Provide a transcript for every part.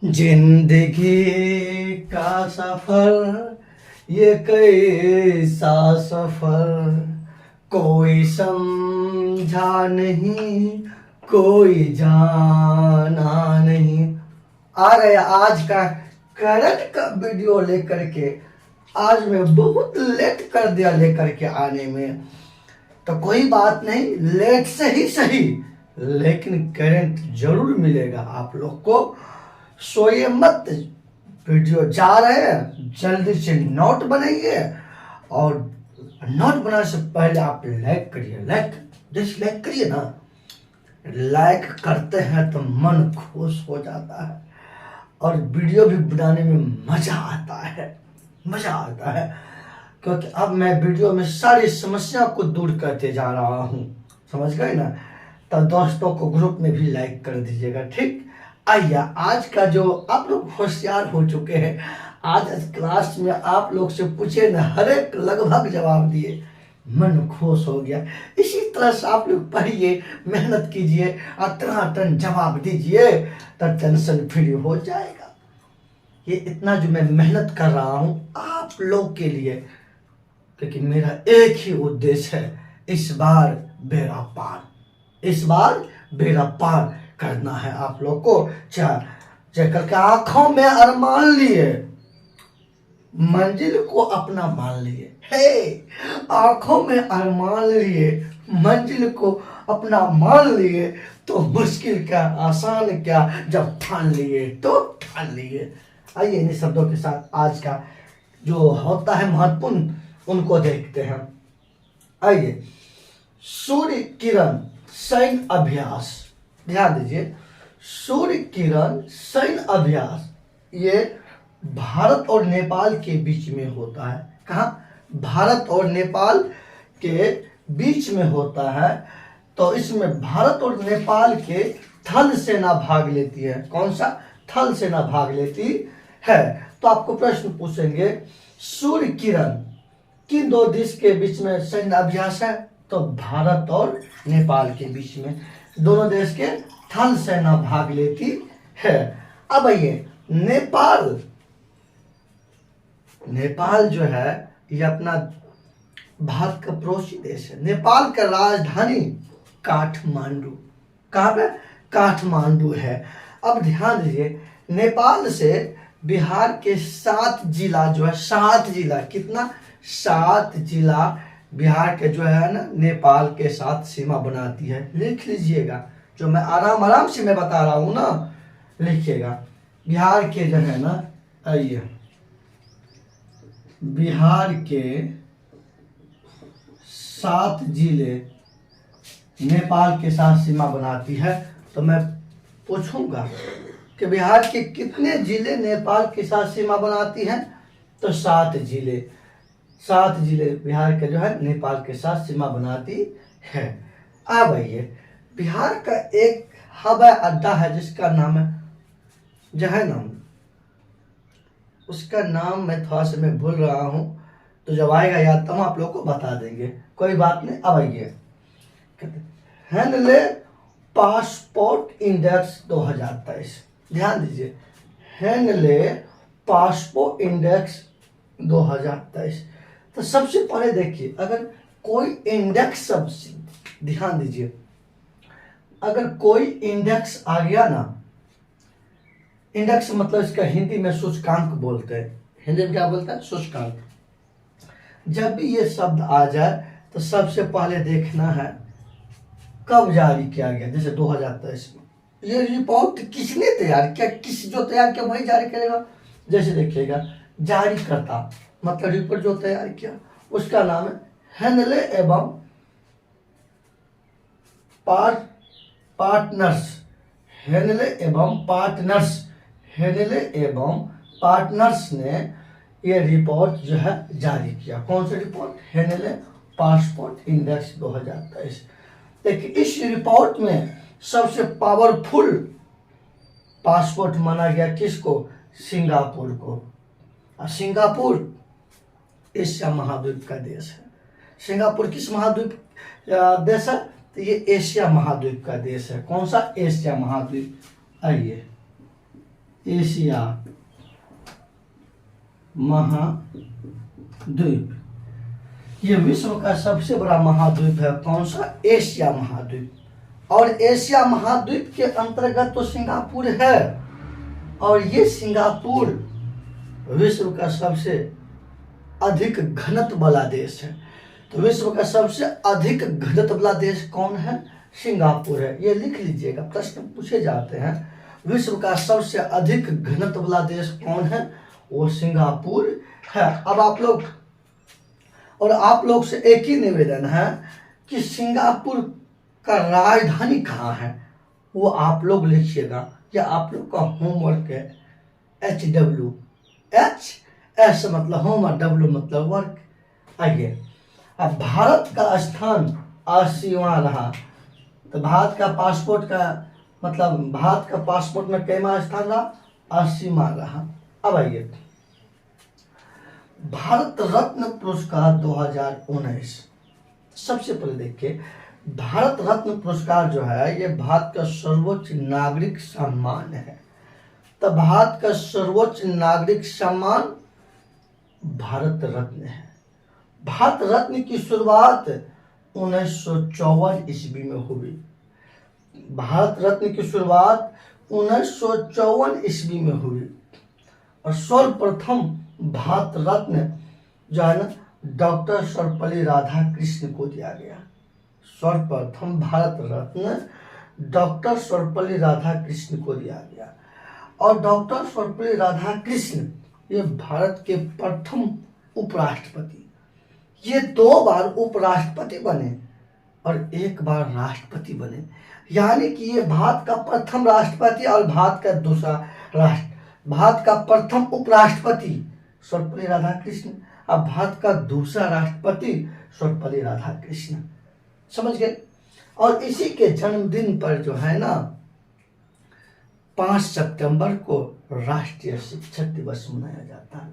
जिंदगी का सफर ये कैसा सफर, कोई समझा नहीं, कोई जाना नहीं। आ गया आज का करंट का वीडियो लेकर के। आज मैं बहुत लेट कर दिया लेकर के आने में, तो कोई बात नहीं, लेट से ही सही, लेकिन करंट जरूर मिलेगा आप लोग को। सोइए मत, वीडियो जा रहे हैं, जल्दी से नोट बनाइए। और नोट बनाने से पहले आप लाइक करिए। लाइक करिए ना। लाइक करते हैं तो मन खुश हो जाता है और वीडियो भी बनाने में मजा आता है। क्योंकि अब मैं वीडियो में सारी समस्या को दूर करते जा रहा हूँ, समझ गए ना। तो दोस्तों को ग्रुप में भी लाइक कर दीजिएगा, ठीक। आइए, आज का जो आप लोग होशियार हो चुके हैं, आज क्लास में आप लोग से पूछे न, हर एक लगभग जवाब दिए, मन खुश हो गया। इसी तरह से आप लोग पढ़िए, मेहनत कीजिए और टन जवाब दीजिए, तो टेंशन फ्री हो जाएगा। ये इतना जो मैं मेहनत कर रहा हूँ आप लोग के लिए, क्योंकि मेरा एक ही उद्देश्य है, इस बार बेड़ा पार करना है आप लोग को। चाहे करके आंखों में अरमान लिए, मंजिल को अपना मान लिए। आंखों में अरमान लिए, मंजिल को अपना मान लिए, तो मुश्किल क्या आसान क्या, जब ठान लिए तो ठान लिए। आइए इन शब्दों के साथ आज का जो होता है महत्वपूर्ण, उनको देखते हैं। आइए, सूर्य किरण सैन्य अभ्यास, ध्यान दीजिए। सूर्य किरण सैन्य अभ्यास ये भारत और नेपाल के बीच में होता है। कहाँ? भारत और नेपाल के बीच में होता है। तो इसमें भारत और नेपाल के थल सेना भाग लेती है। कौन सा? थल सेना भाग लेती है। तो आपको प्रश्न पूछेंगे, सूर्य किरण किन दो देश के बीच में सैन्य अभ्यास है? तो भारत और नेपाल के बीच में, दोनों देश के थल सेना भाग लेती है। अब ये नेपाल जो है, ये अपना भारत का पड़ोसी देश है। नेपाल का राजधानी काठमांडू, कहाँ पे? काठमांडू है। अब ध्यान दीजिए, नेपाल से बिहार के 7 जिला जो है, 7 जिला, कितना? 7 जिला बिहार के जो है ना, नेपाल के साथ सीमा बनाती है। लिख लीजिएगा, जो मैं आराम से मैं बता रहा हूँ ना, लिखिएगा। बिहार के जो है ना, आइए, बिहार के 7 जिले नेपाल के साथ सीमा बनाती है। तो मैं पूछूंगा कि बिहार के कितने जिले नेपाल के साथ सीमा बनाती हैं? तो 7 जिले, 7 जिले बिहार के जो है नेपाल के साथ सीमा बनाती है। अब आइए, बिहार का एक हवाई अड्डा है जिसका नाम है, जो है ना, उसका नाम मैं थोड़ा सा मैं भूल रहा हूँ, तो जब आएगा याद तो हम आप लोग को बता देंगे, कोई बात नहीं। अब आइए, हेनले पासपोर्ट इंडेक्स 2023, ध्यान दीजिए, हेनले पासपोर्ट इंडेक्स 2023। तो सबसे पहले देखिए, अगर कोई इंडेक्स, सब ध्यान दीजिए, अगर कोई इंडेक्स आ गया ना, इंडेक्स मतलब इसका हिंदी में सूचकांक बोलते हैं। हिंदी में क्या बोलते हैं? सूचकांक। जब भी ये शब्द आ जाए तो सबसे पहले देखना है कब जारी किया गया। जैसे 2023 में ये रिपोर्ट किसने तैयार किया, जो तैयार किया वही जारी करेगा। जैसे देखिएगा, जारी करता मतलब रिपोर्ट जो तैयार किया, उसका नाम है हेनले एवं पार्टनर्स। हेनले एवं पार्टनर्स ने ये रिपोर्ट जो है जारी किया। कौन सा रिपोर्ट? Henley passport index 2023। देखिए, इस रिपोर्ट में सबसे पावरफुल पासपोर्ट माना गया किसको? सिंगापुर को। और सिंगापुर एशिया महाद्वीप का देश है। सिंगापुर किस महाद्वीप देश है? तो ये एशिया महाद्वीप का देश है। कौन सा? एशिया महाद्वीप। आइए, एशिया महाद्वीप। ये विश्व का सबसे बड़ा महाद्वीप है। कौन सा? एशिया महाद्वीप। और एशिया महाद्वीप के अंतर्गत तो सिंगापुर है, और ये सिंगापुर विश्व का सबसे अधिक घनत्व वाला देश है। तो विश्व का सबसे अधिक घनत्व वाला देश कौन है? सिंगापुर है। ये लिख लीजिएगा, प्रश्न पूछे जाते हैं। विश्व का सबसे अधिक घनत्व वाला देश कौन है? वो सिंगापुर है। अब आप लोग से एक ही निवेदन है कि सिंगापुर का राजधानी कहाँ है, वो आप लोग लिखिएगा। या आप लोग का होमवर्क है HW, HS मतलब होम और W मतलब वर्क। आइए, अब भारत का स्थान 80वां रहा। तो भारत का पासपोर्ट में कैमा स्थान रहा? 80वां रहा। अब आइए, भारत रत्न पुरस्कार 2019। सबसे पहले देखिए, भारत रत्न पुरस्कार जो है ये भारत का सर्वोच्च नागरिक सम्मान है। तो भारत का सर्वोच्च नागरिक सम्मान भारत रत्न है। भारत रत्न की शुरुआत 1954 ईस्वी में हुई। भारत रत्न की शुरुआत 1954 ईस्वी में हुई, और सर्वप्रथम भारत रत्न जो है ना डॉक्टर सर्वपल्ली राधाकृष्ण को दिया गया। सर्वप्रथम भारत रत्न डॉक्टर सर्वपल्ली राधाकृष्ण को दिया गया। और डॉक्टर सर्वपल्ली राधाकृष्ण ये भारत के प्रथम उपराष्ट्रपति। ये 2 बार उपराष्ट्रपति बने और 1 बार राष्ट्रपति बने। यानी कि ये भारत का प्रथम राष्ट्रपति और भारत का प्रथम उपराष्ट्रपति सर्वपल्ली राधाकृष्ण, अब भारत का दूसरा राष्ट्रपति सर्वपल्ली राधाकृष्ण। समझ गए? और इसी के जन्मदिन पर जो है ना 5 सितंबर को राष्ट्रीय शिक्षक दिवस मनाया जाता है।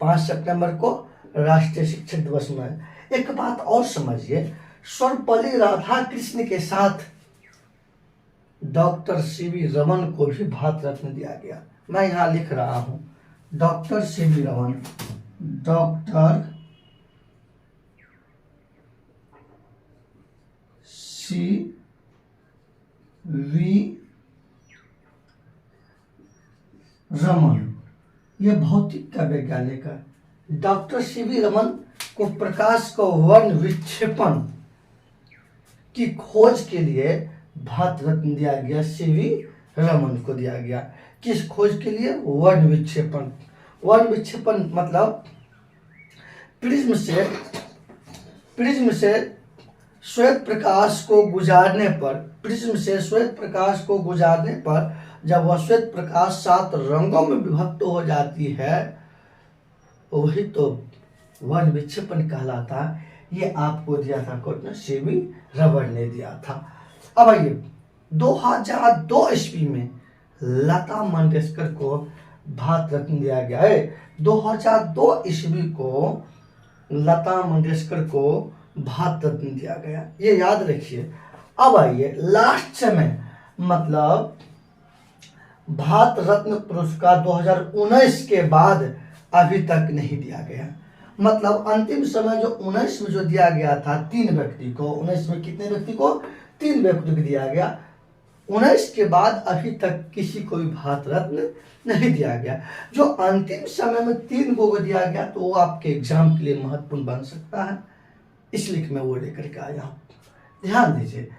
5 सितंबर को राष्ट्रीय शिक्षक दिवस मनाया। एक बात और समझिए, सर्वपल्ली राधाकृष्ण के साथ डॉक्टर CV रमन को भी भारत रत्न दिया गया। मैं यहाँ लिख रहा हूँ, doctor CV Raman, doctor CV Raman, ये भौतिक का वैज्ञानिक है। डॉक्टर CV रमन को प्रकाश को वर्ण विक्षेपण की खोज के लिए भारत रत्न दिया गया। CV रमन को दिया गया। किस खोज के लिए? वर्ण विक्षेपण। वर्ण विक्षेपण मतलब प्रिज्म से श्वेत प्रकाश को गुजारने पर, जब वह श्वेत प्रकाश 7 रंगों में विभक्त हो जाती है, वही तो वर्ण विक्षेपण कहलाता है। ये आपको दिया था कोर्ट ने, CV रमन ने दिया था। अब आइए, 2002 ईस्वी में लता मंगेशकर को भारत रत्न दिया गया है। 2002 ईस्वी को लता मंगेशकर को भारत रत्न दिया गया, ये याद रखिए। अब आइए लास्ट समय, मतलब भारत रत्न पुरस्कार 2019 के बाद अभी तक नहीं दिया गया। मतलब अंतिम समय जो 19 में जो दिया गया था 3 व्यक्ति को, 19 में कितने व्यक्ति को? 3 व्यक्ति को दिया गया। 19 के बाद अभी तक किसी को भी भारत रत्न नहीं दिया गया। जो अंतिम समय में 3 को दिया गया तो वो आपके एग्जाम के लिए महत्वपूर्ण बन सकता है, इसलिए मैं वो लेकर के आया हूँ। ध्यान दीजिए,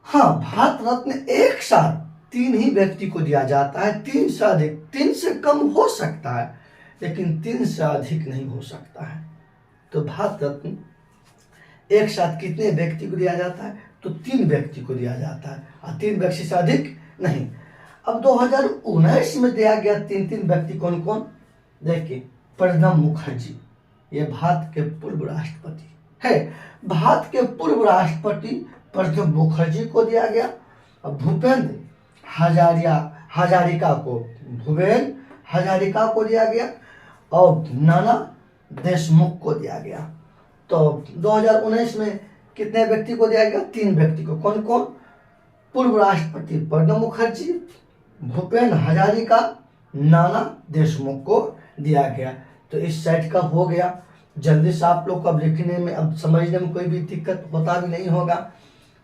हाँ, भारत रत्न एक साथ 3 ही व्यक्ति को दिया जाता है। 3 से अधिक, 3 से कम हो सकता है, लेकिन 3 से अधिक नहीं हो सकता है। तो भारत रत्न एक साथ कितने व्यक्ति को दिया जाता है? तो 3 व्यक्ति को दिया जाता है, और 3 व्यक्ति से अधिक नहीं। अब 2019 में दिया गया 3 व्यक्ति कौन कौन? देखिए, प्रणब मुखर्जी, ये भारत के पूर्व राष्ट्रपति है। भारत के पूर्व राष्ट्रपति प्रणब मुखर्जी को दिया गया। और भूपेंद्र हजारिका को दिया गया, और नाना देशमुख को दिया गया। तो 2019 में कितने व्यक्ति को दिया गया? 3 व्यक्ति को। कौन कौन? पूर्व राष्ट्रपति प्रणब मुखर्जी, भूपेन हजारिका नाना देशमुख को दिया गया। तो इस सेट का हो गया। जल्दी से आप लोग को अब लिखने में, अब समझने में कोई भी दिक्कत होता भी नहीं होगा।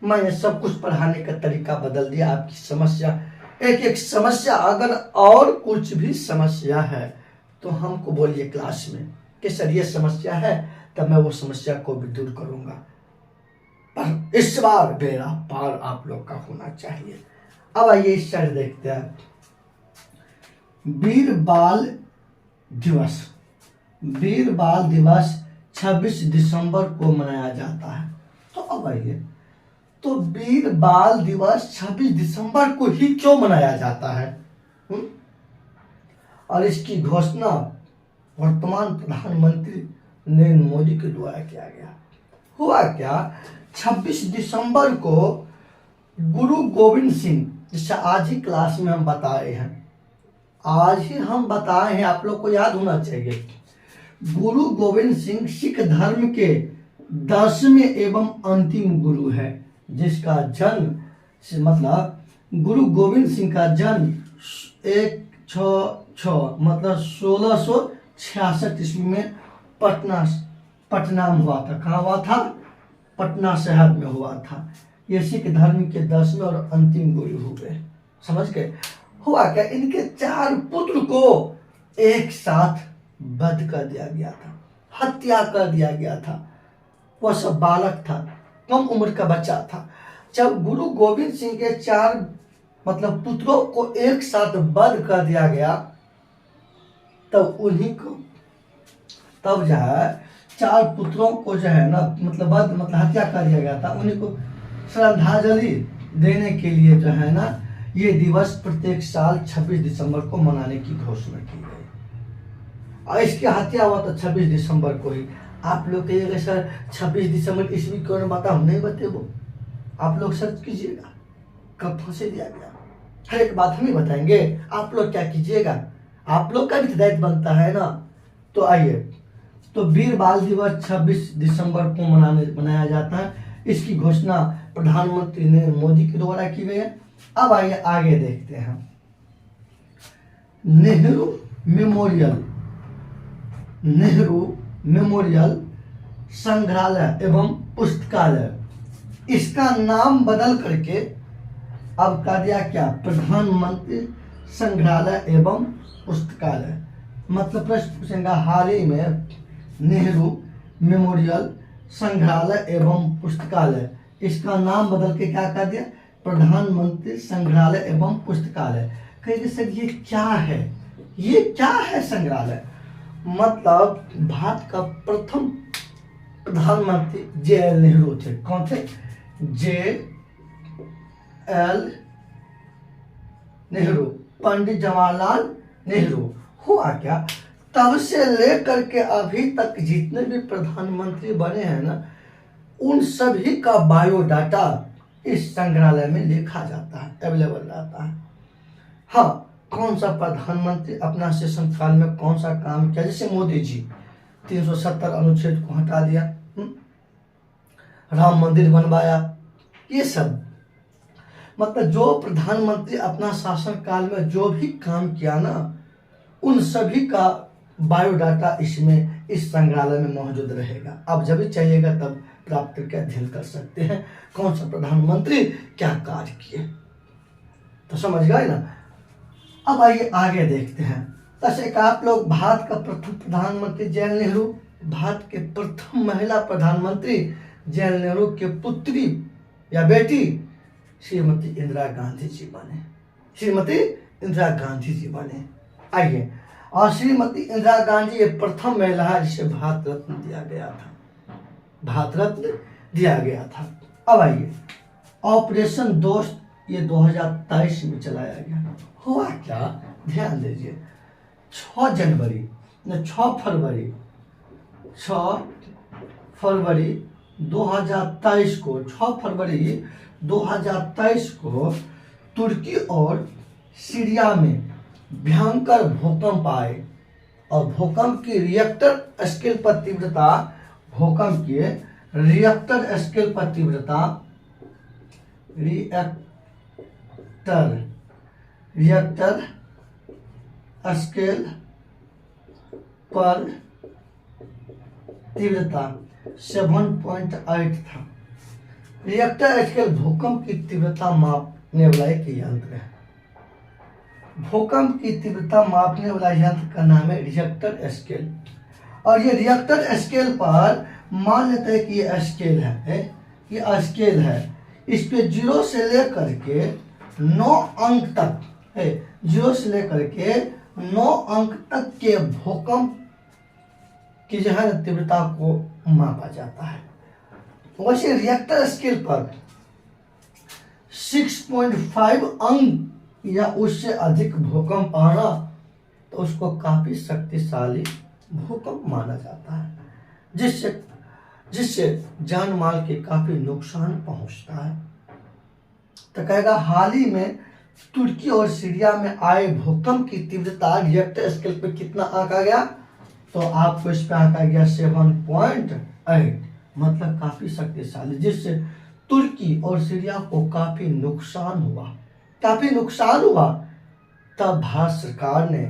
मैंने सब कुछ पढ़ाने का तरीका बदल दिया। आपकी समस्या, एक एक समस्या, अगर और कुछ भी समस्या है तो हमको बोलिए क्लास में कि सर ये समस्या है, तब मैं वो समस्या को भी दूर करूंगा। पर इस बार बेड़ा पार आप लोग का होना चाहिए। अब आइए इस साइड देखते हैं। वीर बाल दिवस, वीर बाल दिवस 26 दिसंबर को मनाया जाता है। तो अब आइए, तो वीर बाल दिवस 26 दिसंबर को ही क्यों मनाया जाता है? और इसकी घोषणा वर्तमान प्रधानमंत्री नरेंद्र मोदी के द्वारा किया गया। हुआ क्या, 26 दिसंबर को गुरु गोविंद सिंह, जिसे आज ही क्लास में हम बताए हैं, आज ही हम बताए हैं, आप लोग को याद होना चाहिए। गुरु गोविंद सिंह सिख धर्म के 10वें एवं अंतिम गुरु है, जिसका जन्म, मतलब गुरु गोविंद सिंह का जन्म 166 मतलब 1666 ईस्वी में पटना में हुआ था। कहाँ हुआ था? पटना शहर में हुआ था। ये सिख धर्म के 10वें और अंतिम गुरु हुए। समझ गए? हुआ क्या, इनके 4 पुत्र को एक साथ वध कर दिया गया था, हत्या कर दिया गया था। वह सब बालक था, कम उम्र का बच्चा था। जब गुरु गोविंद सिंह के 4 मतलब पुत्रों को एक साथ वध कर दिया गया, तब उन्हीं को, तब जो है 4 पुत्रों को जो है ना, मतलब वध मतलब हत्या कर दिया गया था, उन्हीं को श्रद्धांजलि देने के लिए जो है ना, ये दिवस प्रत्येक साल 26 दिसंबर को मनाने की घोषणा की गई। और इसकी हत्या हुआ तो 26 दिसंबर को ही। आप लोग कहिएगा सर 26 दिसंबर ईस्वी कौन बता, हम नहीं बते वो, आप लोग सर्च कीजिएगा कब फंसे दिया गया, हर एक बात हम ही बताएंगे। आप लोग क्या कीजिएगा, आप लोग का भी दायित्व बनता है ना। तो आइए, तो वीर बाल दिवस 26 दिसंबर को मनाया जाता है। इसकी घोषणा प्रधानमंत्री नरेंद्र मोदी के द्वारा की गई है। अब आइए आगे देखते हैं। नेहरू मेमोरियल, नेहरू मेमोरियल संग्रहालय एवं पुस्तकालय, इसका नाम बदल करके अब कर दिया क्या, प्रधानमंत्री संग्रहालय एवं पुस्तकालय। मतलब प्रश्न पूछेगा हाल ही में नेहरू मेमोरियल संग्रहालय एवं पुस्तकालय, इसका नाम बदल के क्या कर दिया, प्रधानमंत्री संग्रहालय एवं पुस्तकालय। कहेंगे सर ये क्या है, ये क्या है संग्रहालय? मतलब भारत का प्रथम प्रधानमंत्री JL नेहरू थे। कौन थे? JL नेहरू, पंडित जवाहरलाल नेहरू। हुआ क्या, तब से लेकर के अभी तक जितने भी प्रधानमंत्री बने हैं ना, उन सभी का बायोडाटा इस संग्रहालय में लिखा जाता है, अवेलेबल रहता है। हाँ, कौन सा प्रधानमंत्री अपना शासन काल में कौन सा काम किया, जैसे मोदी जी 370 अनुच्छेद को हटा दिया, राम मंदिर बनवाया, ये सब मतलब जो प्रधानमंत्री अपना शासन काल में जो भी काम किया ना, उन सभी का बायोडाटा इसमें इस संग्रहालय में मौजूद रहेगा। आप जब भी चाहिएगा तब प्राप्त करके अध्ययन कर सकते हैं कौन सा प्रधानमंत्री क्या कार्य किए। तो समझ गए ना। अब आइए आगे देखते हैं। जैसे कि आप लोग भारत का प्रथम प्रधानमंत्री JL नेहरू, भारत के प्रथम महिला प्रधानमंत्री JL नेहरू के पुत्री या बेटी श्रीमती इंदिरा गांधी जी बने, श्रीमती इंदिरा गांधी जी बने। आइए, और श्रीमती इंदिरा गांधी ये प्रथम महिला है जिसे भारत रत्न दिया गया था, भारत रत्न दिया गया था। अब आइए, ऑपरेशन दोस्त ये 2023 में चलाया गया। हुआ क्या, ध्यान दीजिए, 6 जनवरी 6 फरवरी 6 फरवरी 2023 को, 6 फरवरी 2023 को तुर्की और सीरिया में भयंकर भूकंप आए और भूकंप की रिएक्टर स्केल पर तीव्रता, भूकंप के रिएक्टर स्केल पर तीव्रता, रिएक्टर रिएक्टर स्केल पर तीव्रता 7.8 था। रिएक्टर स्केल भूकंप की तीव्रता मापने वाला एक यंत्र है। भूकंप की तीव्रता मापने वाला यंत्र का नाम है रिएक्टर स्केल। और ये रिएक्टर स्केल पर मान लेते हैं कि ये स्केल है, ये स्केल है। इस पे 0 से लेकर के 9 अंक तक है, 0 से लेकर के 9 अंक तक के भूकंप की जो है तीव्रता को मापा जाता है। वैसे रिएक्टर स्केल पर 6.5 अंक या उससे अधिक भूकंप आना तो उसको काफी शक्तिशाली भूकंप माना जाता है, जिससे जान माल के काफी नुकसान पहुंचता है। तो कहेगा हाल ही में तुर्की और सीरिया में आए भूकंप की तीव्रता रिएक्टर स्केल पे कितना आंका गया, तो आपको इस पे आंका गया 7.8, मतलब काफी शक्तिशाली, जिससे तुर्की और सीरिया को काफी नुकसान हुआ। तब भारत सरकार ने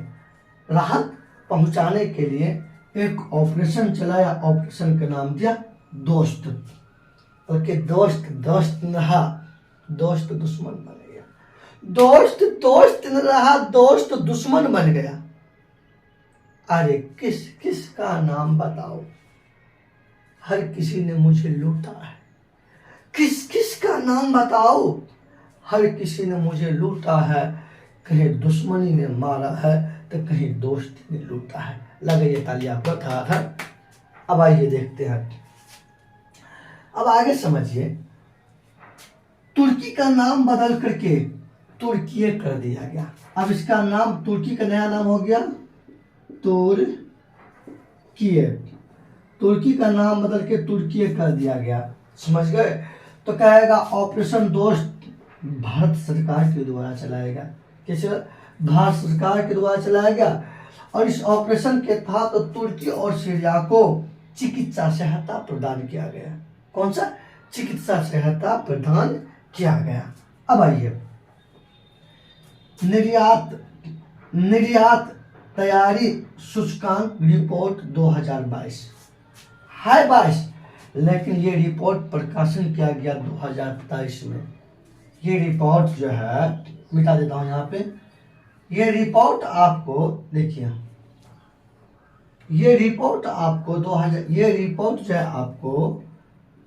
राहत पहुंचाने के लिए एक ऑपरेशन चलाया। ऑपरेशन का नाम दिया दोस्त। ओके, दोस्त न रहा, दोस्त दुश्मन बन गया। दोस्त न रहा, दोस्त दुश्मन बन गया। अरे किसका नाम बताओ, हर किसी ने मुझे लूटा है। किसका नाम बताओ, हर किसी ने मुझे लूटा है। कहीं दुश्मनी ने मारा है तो कहीं दोस्ती ने लूटा है। लगाइए ताली आपका था। अब आइए देखते हैं, अब आगे समझिए। तुर्की का नाम बदल करके तुर्की कर दिया गया। अब इसका नाम, तुर्की का नया नाम हो गया तुर्की का नाम बदल के तुर्की कर दिया गया। समझ गए? तो कहेगा ऑपरेशन दोस्त भारत सरकार के द्वारा चलाया गया। कैसे? भारत सरकार के द्वारा चलाया गया। और इस ऑपरेशन के तहत तो तुर्की और सीरिया को चिकित्सा सहायता प्रदान किया गया। कौन सा? चिकित्सा सहायता प्रदान किया गया। अब आइए, निर्यात तैयारी सूचकांक रिपोर्ट 2022 है 22, लेकिन ये रिपोर्ट प्रकाशन किया गया 2023 में। ये रिपोर्ट जो है, मिटा देता हूं यहाँ पे। ये रिपोर्ट आपको देखिए, ये रिपोर्ट जो है आपको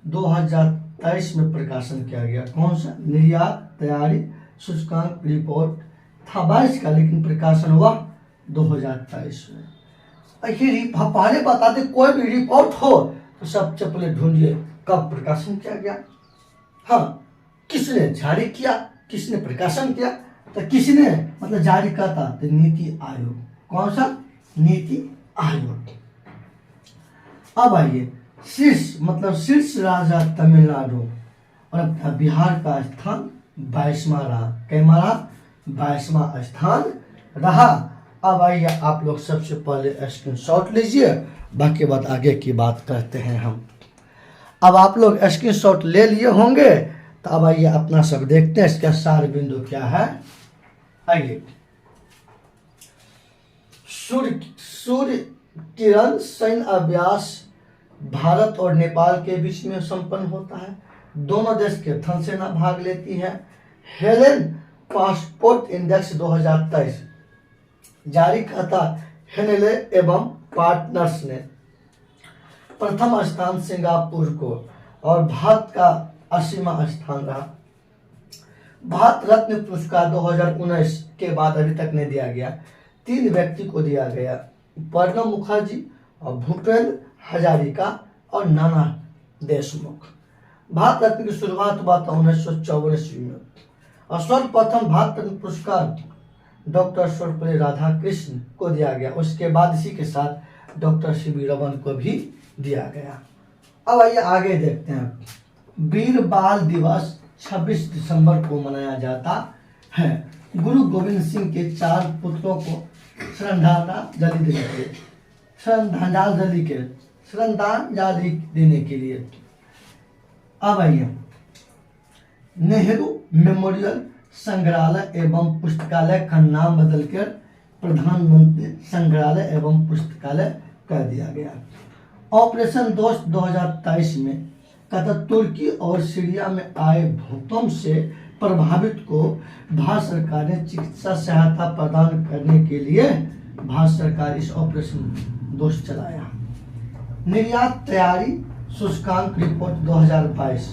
2023 में प्रकाशन किया गया। कौन सा? निर्यात तैयारी सूचकांक रिपोर्ट था 22 का, लेकिन प्रकाशन हुआ 2023 में। ये पहले बताते, कोई भी रिपोर्ट हो तो सबसे पहले ढूंढिए कब प्रकाशन किया गया। हाँ, किसने जारी किया, किसने प्रकाशन किया। तो किसने मतलब जारी करता, तो नीति आयोग। कौन सा? नीति आयोग। अब आइए, शीर्ष राज्य तमिलनाडु और अपना बिहार का स्थान 22वां रहा। कैमा रहा? 22वां स्थान रहा। अब आइए, आप लोग सबसे पहले स्क्रीनशॉट लीजिए, बाकी बात आगे की बात करते हैं हम। अब आप लोग स्क्रीनशॉट ले लिए होंगे, तो अब आइए अपना सब देखते हैं इसका सार बिंदु क्या है। आइए, सूर्य किरण सैन्य अभ्यास भारत और नेपाल के बीच में संपन्न होता है। दोनों देश के थल सेना भाग लेती है। हेलेन पासपोर्ट इंडेक्स 2023 जारी करता हेनेले एवं पार्टनर्स ने प्रथम स्थान सिंगापुर को, और भारत का 80वां स्थान रहा। भारत रत्न पुरस्कार 2019 के बाद अभी तक नहीं दिया गया। 3 व्यक्ति को दिया गया, प्रणब मुखर्जी और भूपेंद्र हजारिका और नाना देशमुख। भारत रत्न की शुरुआत हुआ था 1984 में, और सर्वप्रथम भारत रत्न पुरस्कार डॉक्टर सर्वपल्ली राधाकृष्ण को दिया गया। उसके बाद इसी के साथ डॉक्टर सीवी रमन को भी दिया गया। अब आइए आगे देखते हैं। वीर बाल दिवस 26 दिसंबर को मनाया जाता है। गुरु गोविंद सिंह के 4 पुत्रों को श्रद्धांजलि देने के लिए। अब आइए, नेहरू मेमोरियल संग्रहालय एवं पुस्तकालय का नाम बदलकर प्रधानमंत्री संग्रहालय एवं पुस्तकालय कर दिया गया। ऑपरेशन दोस्त 2023 में कतर तुर्की और सीरिया में आए भूकंप से प्रभावित को भारत सरकार ने चिकित्सा सहायता प्रदान करने के लिए भारत सरकार इस ऑपरेशन दोस्त चलाया। निर्यात तैयारी सूचकांक रिपोर्ट 2022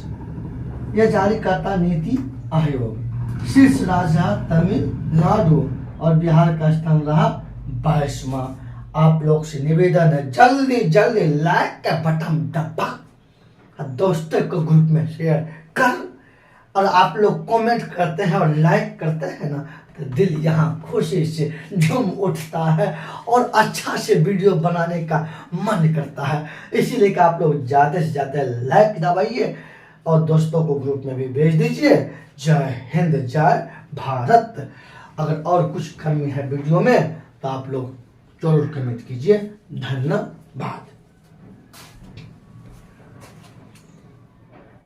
यह जारी करता नीति आयोग। शीर्ष राज्य तमिलनाडु और बिहार का स्थान रहा 22वां। आप लोग से निवेदन है, जल्दी जल्दी लाइक का बटन दबा, दोस्तों को ग्रुप में शेयर कर, और आप लोग कमेंट करते हैं और लाइक करते हैं ना, तो दिल यहाँ खुशी से झूम उठता है और अच्छा से वीडियो बनाने का मन करता है। इसीलिए कि आप लोग ज़्यादा से ज़्यादा लाइक दबाइए और दोस्तों को ग्रुप में भी भेज दीजिए। जय हिंद, जय भारत। अगर और कुछ कमी है वीडियो में तो आप लोग जरूर कमेंट कीजिए। धन्यवाद।